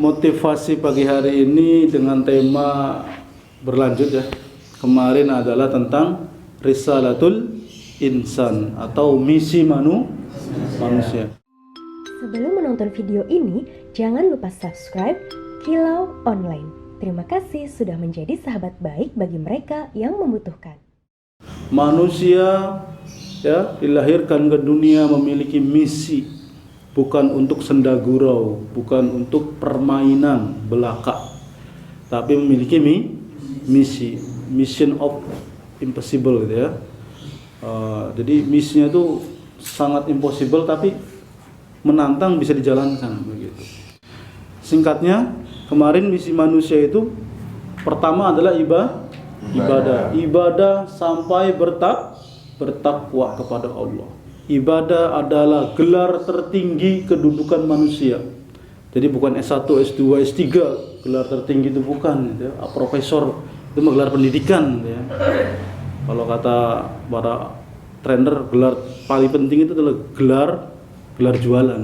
motivasi pagi hari ini dengan tema berlanjut ya. Kemarin adalah tentang Risalatul Insan atau misi manusia. Sebelum menonton video ini, jangan lupa subscribe Kilau Online. Terima kasih sudah menjadi sahabat baik bagi mereka yang membutuhkan. Manusia ya dilahirkan ke dunia memiliki misi, bukan untuk senda gurau, bukan untuk permainan belaka, tapi memiliki misi, mission of impossible gitu ya. Jadi misinya itu sangat impossible tapi menantang, bisa dijalankan begitu. Singkatnya, kemarin misi manusia itu pertama adalah ibadah sampai bertakwa kepada Allah. Ibadah adalah gelar tertinggi kedudukan manusia. Jadi bukan S1, S2, S3, gelar tertinggi itu bukan gitu ya. Profesor itu gelar pendidikan gitu ya. Kalau kata para trainer, gelar paling penting itu adalah gelar jualan,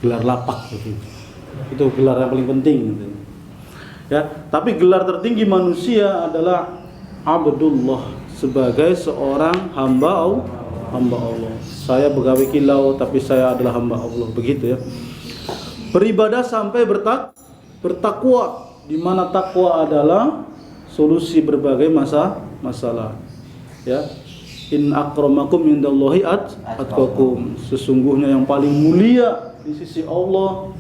gelar lapak gitu. Itu gelar yang paling penting gitu. Ya, tapi gelar tertinggi manusia adalah Abdullah, sebagai seorang hamba Allah. Saya pegawai kilau tapi saya adalah hamba Allah, begitu ya. Beribadah sampai bertakwa, di mana takwa adalah solusi berbagai masalah. Ya. In akramakum indallahi atqakum. Sesungguhnya yang paling mulia di sisi Allah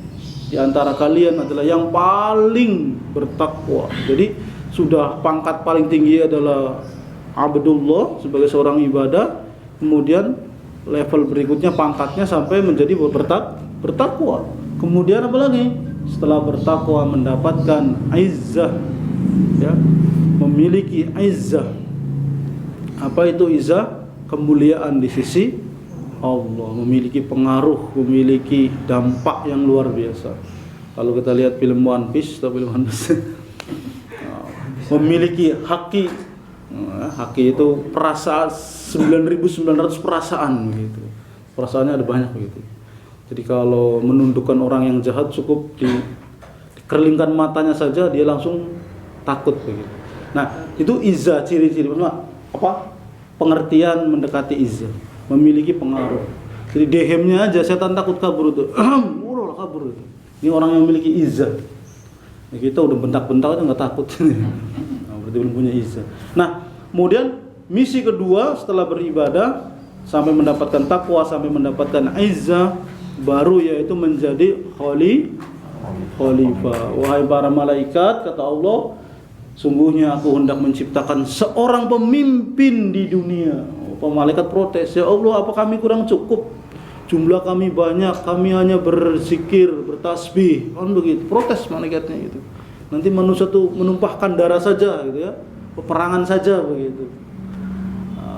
di antara kalian adalah yang paling bertakwa. Jadi sudah pangkat paling tinggi adalah Abdullah sebagai seorang ibadah, kemudian level berikutnya pangkatnya sampai menjadi bertakwa. Kemudian apa lagi? Setelah bertakwa mendapatkan izzah, ya, memiliki izzah. Apa itu izzah? Kemuliaan di sisi Allah, memiliki pengaruh, memiliki dampak yang luar biasa. Kalau kita lihat film One Piece atau film One Piece, memiliki haki itu perasaan 9.900 perasaan gitu. Perasaannya ada banyak begitu. Jadi kalau menundukkan orang yang jahat cukup dikerlingkan matanya saja dia langsung takut begitu. Nah, itu izzah, ciri-ciri apa? Pengertian mendekati izzah, memiliki pengaruh. Jadi dehemnya aja setan takut kabur itu. Kabur itu. Ini orang yang memiliki izzah. Ya, kita udah bentak-bentak aja enggak takut. Nah, berarti belum punya izzah. Nah, kemudian misi kedua setelah beribadah sampai mendapatkan takwa, sampai mendapatkan izzah, baru yaitu menjadi khalifah. Wahai para malaikat, kata Allah, sungguhnya aku hendak menciptakan seorang pemimpin di dunia. Malaikat protes, ya Allah, apa kami kurang cukup? Jumlah kami banyak, kami hanya berzikir, bertasbih, kan begitu. Protes malaikatnya itu. Nanti manusia tuh menumpahkan darah saja gitu ya. Peperangan saja begitu.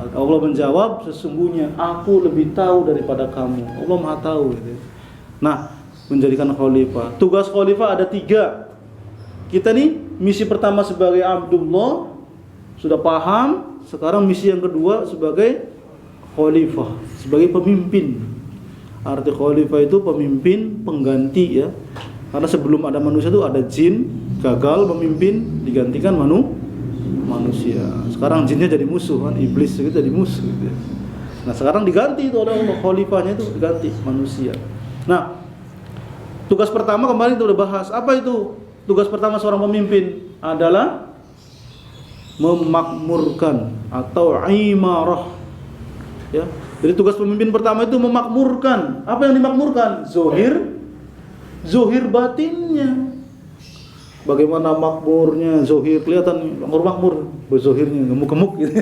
Allah menjawab, sesungguhnya aku lebih tahu daripada kamu. Allah Maha tahu gitu. Nah, menjadikan khalifah. Tugas khalifah ada 3. Kita nih misi pertama sebagai Abdullah sudah paham. Sekarang misi yang kedua sebagai khalifah, sebagai pemimpin. Arti khalifah itu pemimpin, pengganti ya. Karena sebelum ada manusia itu ada jin, gagal memimpin, digantikan manusia. Sekarang jinnya jadi musuh kan, iblis itu jadi musuh gitu. Nah, sekarang diganti itu oleh Allah, khalifahnya itu diganti manusia. Nah, tugas pertama kemarin itu udah bahas. Apa itu? Tugas pertama seorang pemimpin adalah memakmurkan atau imarah. Ya. Jadi tugas pemimpin pertama itu memakmurkan. Apa yang dimakmurkan? Zohir batinnya. Bagaimana makmurnya zohir, kelihatan makmur, zohirnya gemuk-gemuk gitu.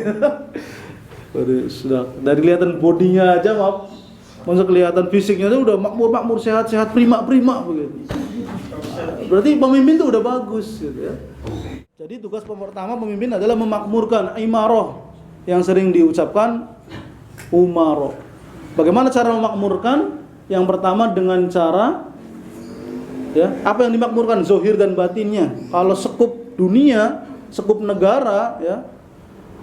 Sudah dari kelihatan bodinya aja, masa kelihatan fisiknya itu udah makmur, sehat-sehat, prima begitu. Berarti pemimpin itu udah bagus gitu ya. Jadi tugas pertama pemimpin adalah memakmurkan, imarah, yang sering diucapkan umarah. Bagaimana cara memakmurkan? Yang pertama dengan cara ya, apa yang dimakmurkan? Zohir dan batinnya. Kalau sekup dunia, sekup negara ya,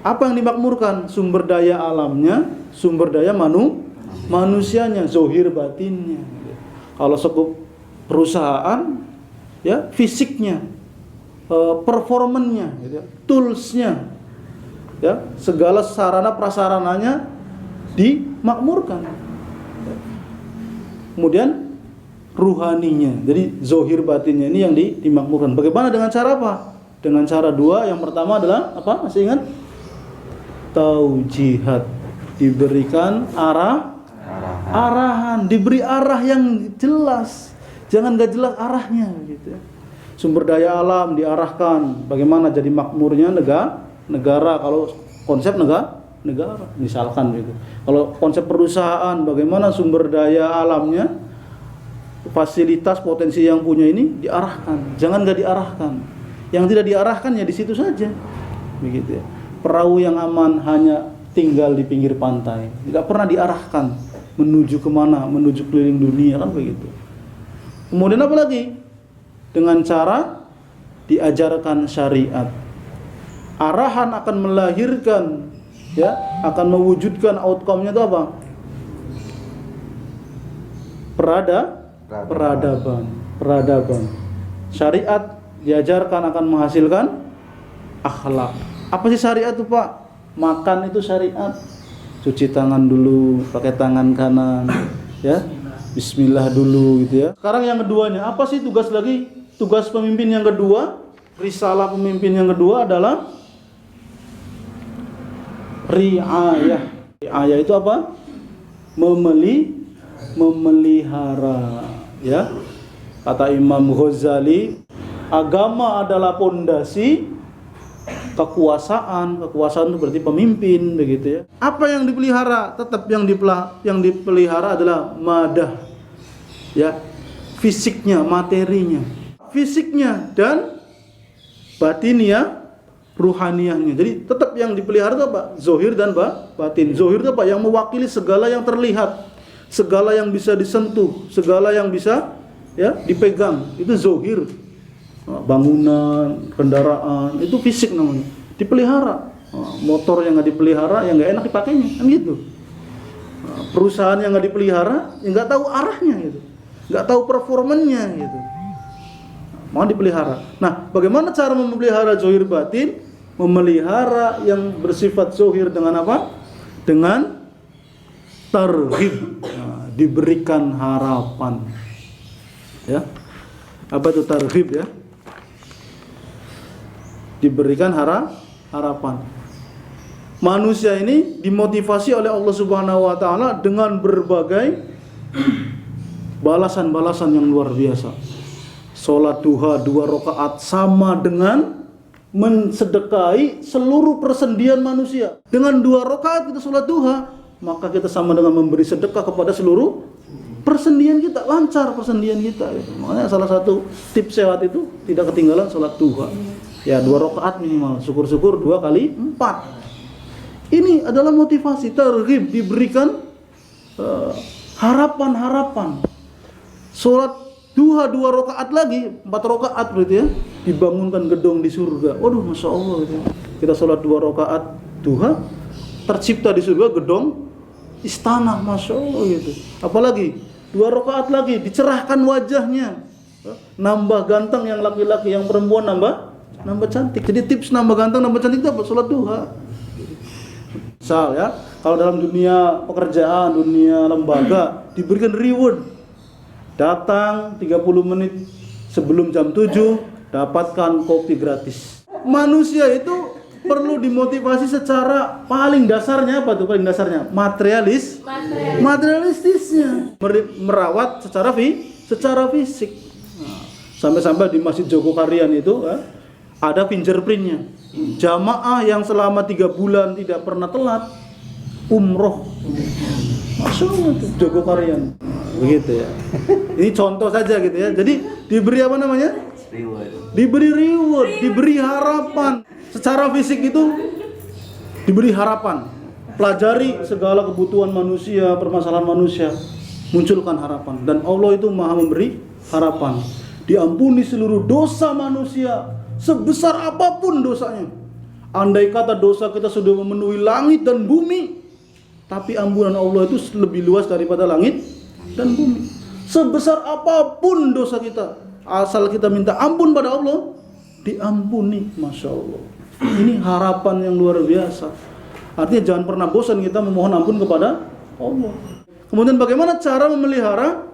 apa yang dimakmurkan? Sumber daya alamnya, sumber daya manusianya, zohir batinnya. Kalau sekup perusahaan ya, fisiknya, performannya, gitu ya, toolsnya, ya, segala sarana prasarananya dimakmurkan. Kemudian ruhaninya, jadi zohir batinnya ini yang dimakmurkan. Bagaimana dengan cara apa? Dengan cara dua. Yang pertama adalah apa? Masih ingat? Taujihat, diberikan arahan, diberi arah yang jelas. Jangan gak jelas arahnya, gitu ya. Sumber daya alam diarahkan, bagaimana jadi makmurnya negara. Kalau konsep negara misalkan gitu. Kalau konsep perusahaan, bagaimana sumber daya alamnya, fasilitas potensi yang punya ini diarahkan. Jangan gak diarahkan. Yang tidak diarahkan ya di situ saja, begitu ya. Perahu yang aman hanya tinggal di pinggir pantai, tidak pernah diarahkan menuju kemana, menuju keliling dunia, kan begitu. Kemudian apa lagi? Dengan cara diajarkan syariat. Arahan akan melahirkan, ya, akan mewujudkan outcome-nya itu apa? Peradaban. Syariat diajarkan akan menghasilkan akhlak. Apa sih syariat itu, Pak? Makan itu syariat. Cuci tangan dulu, pakai tangan kanan, ya. Bismillah dulu, gitu ya. Sekarang yang keduanya, apa sih tugas pemimpin yang kedua? Risalah pemimpin yang kedua adalah riayah. Riayah itu apa? Memelihara, ya. Kata Imam Ghazali, agama adalah pondasi kekuasaan itu berarti pemimpin, begitu ya. Apa yang dipelihara? Tetap yang dipelihara adalah madah, ya, fisiknya, materinya, fisiknya dan batinnya, ruhaniyahnya. Jadi tetap yang dipelihara itu apa? Zohir dan batin. Zohir itu apa? Yang mewakili segala yang terlihat, segala yang bisa disentuh, segala yang bisa, ya, dipegang. Itu zohir. Bangunan, kendaraan, itu fisik namanya, dipelihara. Motor yang nggak dipelihara, yang nggak enak dipakainya, kan gitu. Perusahaan yang nggak dipelihara, yang nggak tahu arahnya, gitu, nggak tahu performanya, gitu. Mau dipelihara. Nah, bagaimana cara memelihara zohir batin? Memelihara yang bersifat zohir dengan apa? Dengan targhib, diberikan harapan. Ya, apa itu targhib, ya? Diberikan harapan. Manusia ini dimotivasi oleh Allah Subhanahu wa taala dengan berbagai balasan-balasan yang luar biasa. Salat duha 2 rakaat sama dengan mensedekahi seluruh persendian manusia. Dengan 2 rakaat kita salat duha, maka kita sama dengan memberi sedekah kepada seluruh persendian kita, lancar persendian kita. Makanya salah satu tips sehat itu tidak ketinggalan salat duha. Ya, 2 rakaat minimal, syukur-syukur 2 kali 4. Ini adalah motivasi, targhib, diberikan harapan. Salat duha 2 rakaat lagi, 4 rakaat berarti, ya, dibangunkan gedung di surga. Waduh, Masya Allah, gitu. Kita salat 2 rakaat duha, tercipta di surga gedung istana, Masya Allah, gitu. Apalagi 2 rakaat lagi, dicerahkan wajahnya, nambah ganteng yang laki-laki, yang perempuan nambah cantik. Jadi tips nambah ganteng, nambah cantik itu apa? Salat duha. Misal, ya, kalau dalam dunia pekerjaan, dunia lembaga, diberikan reward. Datang 30 menit sebelum jam 7, dapatkan kopi gratis. Manusia itu perlu dimotivasi secara paling dasarnya, apa tuh paling dasarnya? Materialistisnya. Merawat secara fisik. Sampai-sampai di Masjid Jogokarian itu, ada fingerprintnya. Jamaah yang selama 3 bulan tidak pernah telat umroh. Masya Allah, Jogokarian. Begitu, ya. Ini contoh saja, gitu, ya. Jadi diberi apa namanya? Diberi reward, diberi harapan. Secara fisik itu diberi harapan. Pelajari segala kebutuhan manusia, permasalahan manusia, munculkan harapan. Dan Allah itu Maha memberi harapan. Diampuni seluruh dosa manusia, sebesar apapun dosanya. Andai kata dosa kita sudah memenuhi langit dan bumi, tapi ampunan Allah itu lebih luas daripada langit dan bumi. Sebesar apapun dosa kita, asal kita minta ampun pada Allah, diampuni. Masya Allah. Ini harapan yang luar biasa. Artinya jangan pernah bosan kita memohon ampun kepada Allah. Kemudian bagaimana cara memelihara?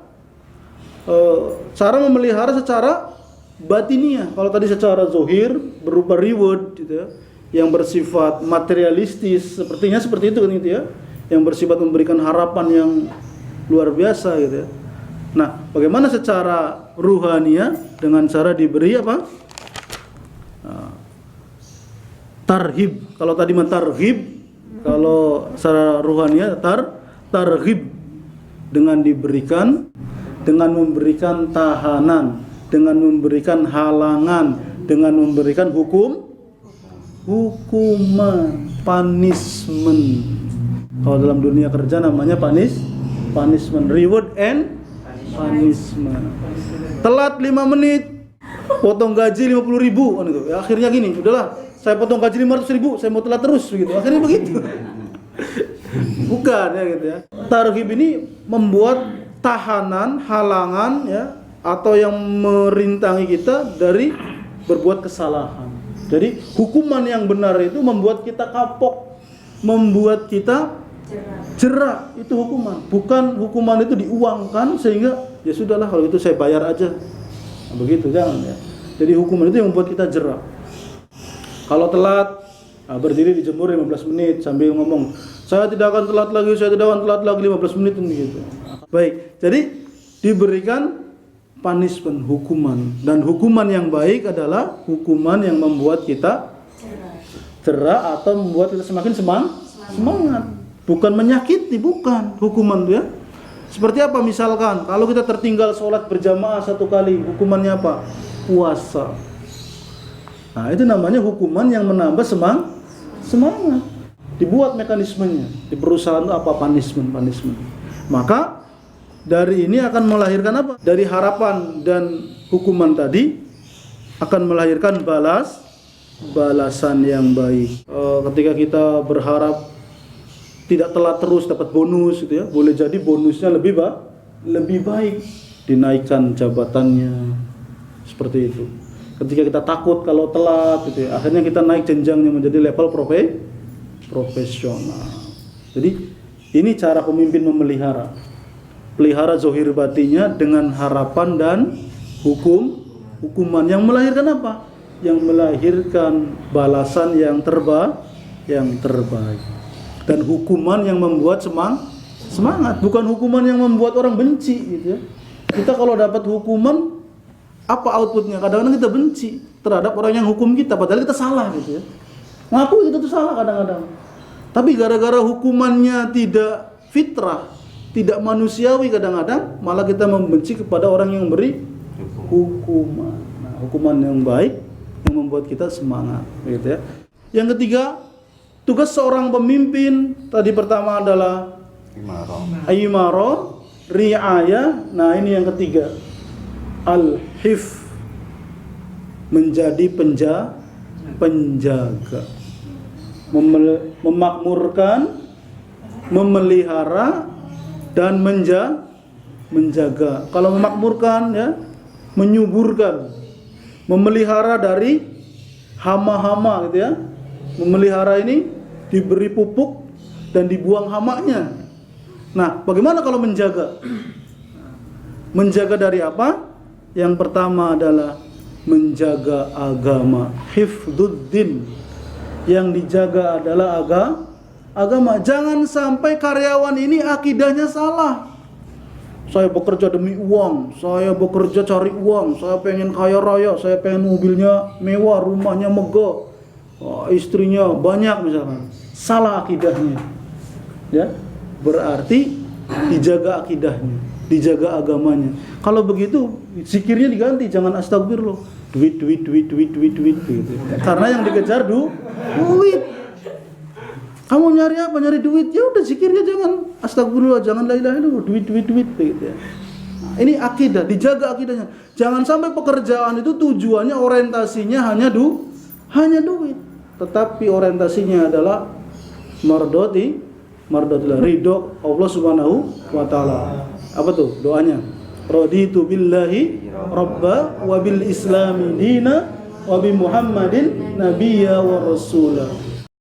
Cara memelihara secara batiniah. Kalau tadi secara zohir berupa reward gitu ya, yang bersifat materialistis, sepertinya seperti itu kan gitu ya, yang bersifat memberikan harapan yang luar biasa gitu ya. Nah, bagaimana secara ruhania? Dengan cara diberi apa? Tarhib. Kalau tadi mentarhib, kalau secara ruhania tarhib, dengan diberikan, dengan memberikan tahanan, dengan memberikan halangan, dengan memberikan hukuman, punishment. Kalau dalam dunia kerja namanya punishment, reward and punishment. Telat 5 menit, potong gaji 50.000 kan itu. Ya, akhirnya gini, udahlah, saya potong gaji 500.000, saya mau telat terus begitu. Akhirnya begitu. Bukan ya gitu ya. Tarhib ini membuat tahanan, halangan ya, atau yang merintangi kita dari berbuat kesalahan. Jadi hukuman yang benar itu membuat kita kapok, membuat kita jerak, itu hukuman. Bukan hukuman itu diuangkan sehingga ya sudahlah kalau itu saya bayar aja. Nah, begitu jangan ya. Jadi hukuman itu yang membuat kita jerak. Kalau telat, berdiri dijemur 15 menit sambil ngomong, saya tidak akan telat lagi, saya tidak akan telat lagi 15 menit gitu. Baik, jadi diberikan punishment, hukuman, dan hukuman yang baik adalah hukuman yang membuat kita cerah atau membuat kita semakin semangat, bukan menyakiti, bukan hukuman itu ya. Seperti apa misalkan kalau kita tertinggal sholat berjamaah 1 kali, hukumannya apa? Puasa. Nah, itu namanya hukuman yang menambah semangat. Dibuat mekanismenya di perusahaan itu apa? Punishment. Maka dari ini akan melahirkan apa? Dari harapan dan hukuman tadi akan melahirkan balasan yang baik. Ketika kita berharap tidak telat terus dapat bonus gitu ya, boleh jadi bonusnya lebih baik, dinaikkan jabatannya, seperti itu. Ketika kita takut kalau telat gitu ya, akhirnya kita naik jenjangnya menjadi level profesional. Jadi ini cara pemimpin memelihara. Pelihara zohir batinnya dengan harapan dan hukuman yang melahirkan apa? Yang melahirkan balasan yang terbaik. Dan hukuman yang membuat semangat, bukan hukuman yang membuat orang benci gitu ya. Kita kalau dapat hukuman, apa outputnya? Kadang-kadang kita benci terhadap orang yang hukum kita, padahal kita salah gitu ya. Ngaku kita tuh salah kadang-kadang. Tapi gara-gara hukumannya tidak fitrah, tidak manusiawi, kadang-kadang malah kita membenci kepada orang yang beri hukuman. Nah, hukuman yang baik yang membuat kita semangat gitu ya. Yang ketiga, tugas seorang pemimpin tadi pertama adalah imarah, riayah. Nah, ini yang ketiga, al-hif, menjadi penjaga, memakmurkan, memelihara dan menjaga. Kalau memakmurkan ya, menyuburkan, memelihara dari hama-hama gitu ya. Memelihara ini diberi pupuk dan dibuang hamanya. Nah, bagaimana kalau menjaga? Menjaga dari apa? Yang pertama adalah menjaga agama, hifdzuddin. Yang dijaga adalah agama. Jangan sampai karyawan ini akidahnya salah. Saya bekerja demi uang, saya bekerja cari uang, saya pengen kaya raya, saya pengen mobilnya mewah, rumahnya megah, istrinya banyak misalkan. Salah akidahnya. Ya, berarti dijaga akidahnya, dijaga agamanya. Kalau begitu zikirnya diganti, jangan astagfirullah, duit gitu. Karena yang dikejar duit. Kamu nyari apa? Nyari duit. Ya udah zikirnya jangan astagfirullah, jangan la ilaha illallah, duit gitu ya. Nah, ini akidah, dijaga akidahnya. Jangan sampai pekerjaan itu tujuannya, orientasinya hanya duit. Tetapi orientasinya adalah mardotillah, ridho Allah Subhanahu wa taala. Apa tuh doanya? raditu billahi rabba wa bil islami dina wa bi Muhammadin nabiyya wa rasula.